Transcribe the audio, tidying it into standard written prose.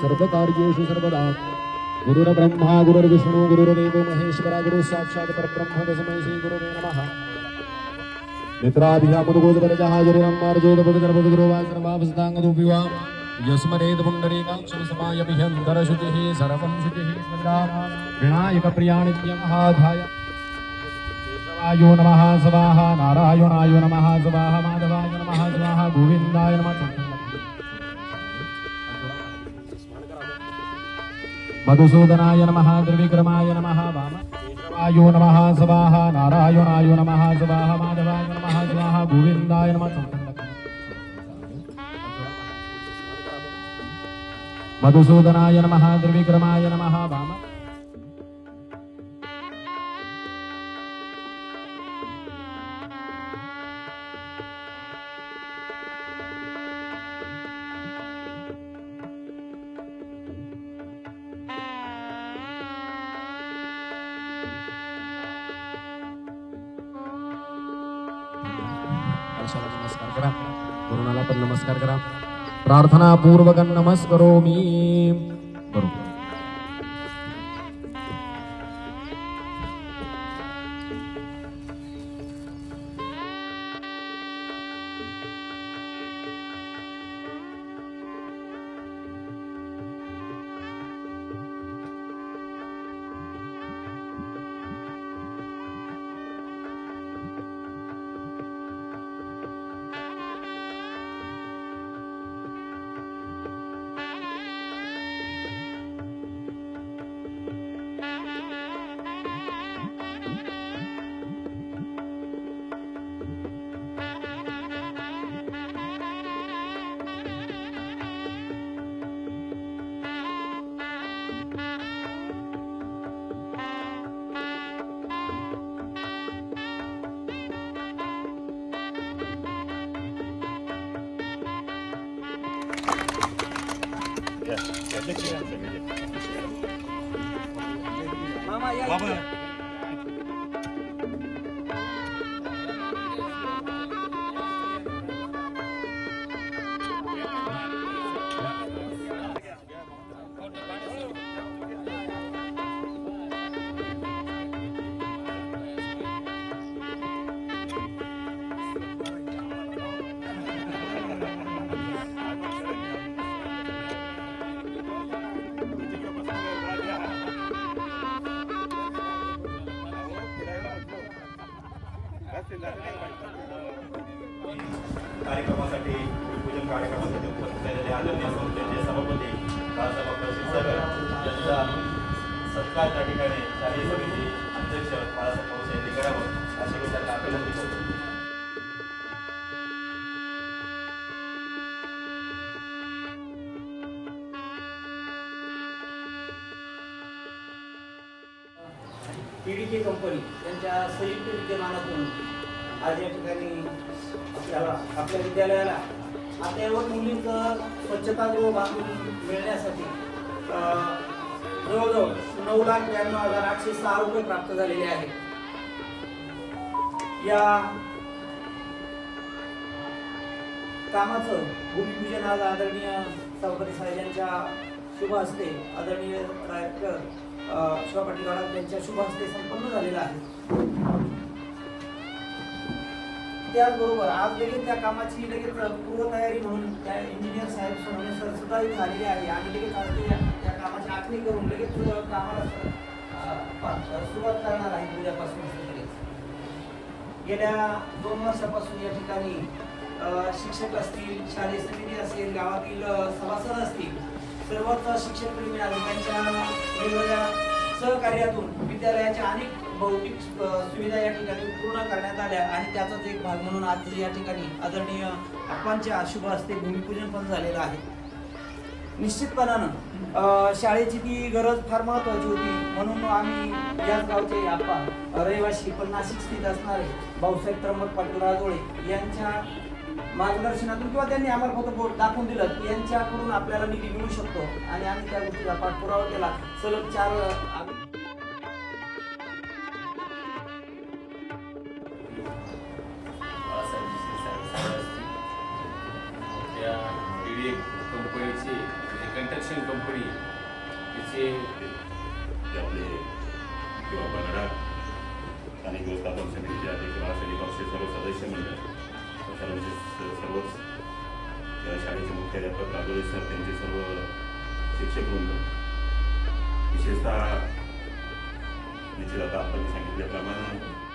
सर्वकार्येषु सर्वदा गुरुर्ब्रह्मा गुरुर्विष्णु गुरुर्देवो महेश्वरा गुरु साक्षात् परब्रह्म तस्मै श्री गुरुवे नमः मित्राभिहामुदगोचरजहाजरिरम्मार्जोदपदगर्भगुरुवासरवाभस्ताङ्गदुपिवा यस्मरेद पुण्डरीकाक्षं समायभिहन्तरशुचिः सर्वं शुचिः विनायकप्रियाणित्यमहाधाय केशवायो नमः स्वाहा नारायणायो नमः स्वाहा माधवाय नमः स्वाहा गोविन्दाय नमः मधुसूदनाय नमः त्रिविक्रमाय नमः वामकेशवायो नमः स्वाहा नारायणायो नमः स्वाहा माधवाय नमः स्वाहा गोविन्दाय नमः मधुसूदनाय नमः त्रिविक्रमाय नमः वाम नमस्कार करा गुरुनाला पण नमस्कार करा प्रार्थना पूर्वक नमस्करोमि बरोबर मामा या बाबा कार्यक्रमासाठी पूजन कार्यक्रमासाठी उपस्थित झालेले आदरणीय संस्थेचे सभापती बाळासाहेब क्षीरसागर यांचा सत्कार त्या ठिकाणी शालेय समिती अध्यक्ष बाळासाहेब पाऊस यांनी करावं अशी मी त्यांना विनंती करतो. पीडीके कंपनी यांच्या संयुक्त विद्यमानातून आज या ठिकाणी आपल्या विद्यालयाला अद्ययावत मुलींचं स्वच्छतागृह बांधून मिळण्यासाठी जवळजवळ 9,92,806 रुपये प्राप्त झालेले आहेत. या कामाचं भूमिपूजन आज आदरणीय सावकारी साहेबांच्या शुभ हस्ते आदरणीय डायरेक्टर शिवा पाटील गडाख यांच्या शुभ हस्ते संपन्न झालेला आहे. त्याचबरोबर आज लगेच त्या कामाची लगेच पूर्वतयारी म्हणून त्या इंजिनियर साहेब सोनवणे सर सुद्धा इथे आलेले आहे आणि लगेच आज त्या कामाची आखणी करून लगेच कामाला सुरुवात करणार आहे उद्यापासून. गेल्या 2 वर्षापासून या ठिकाणी शिक्षक असतील, शालेय समिती असेल, गावातील सभासद असतील, सर्वच शिक्षक प्रेमी त्यांच्या वेगवेगळ्या सहकार्यातून विद्यालयाच्या अनेक भौतिक सुविधा या ठिकाणी पूर्ण करण्यात आल्या आणि त्याचाच एक भाग म्हणून आज या ठिकाणी आदरणीय आप्पांच्या शुभ हस्ते भूमिपूजन पण झालेलं आहे. निश्चितपणानं शाळेची ती गरज फार महत्त्वाची होती म्हणून आम्ही याच गावचे आप्पा रहिवाशी पण नाशिक स्थित असणारे भाऊसाहेब त्र्यंबक पाटील राजोळे यांच्या मार्गदर्शनातून किंवा त्यांनी आम्हाला फक्त बोर्ड दाखवून दिलं की यांच्याकडून आपल्याला निधी मिळू शकतो आणि आम्ही त्या गोष्टीचा पाठपुरावा केला. सलग 4 कंपनीची कंटेक्ट शशिंग कंपनी तिचे जे आपले किंवा बगडा स्थानिक व्यवस्थापन समितीचे अध्यक्ष बाळासाहेब पक्षे सर्व सदस्य मंडळ सर्वच या शाळेचे मुख्याध्यापक राजोळे सर त्यांचे सर्व शिक्षक वृंद विशेषतः निश्चित आता आपण सांगितल्याप्रमाणे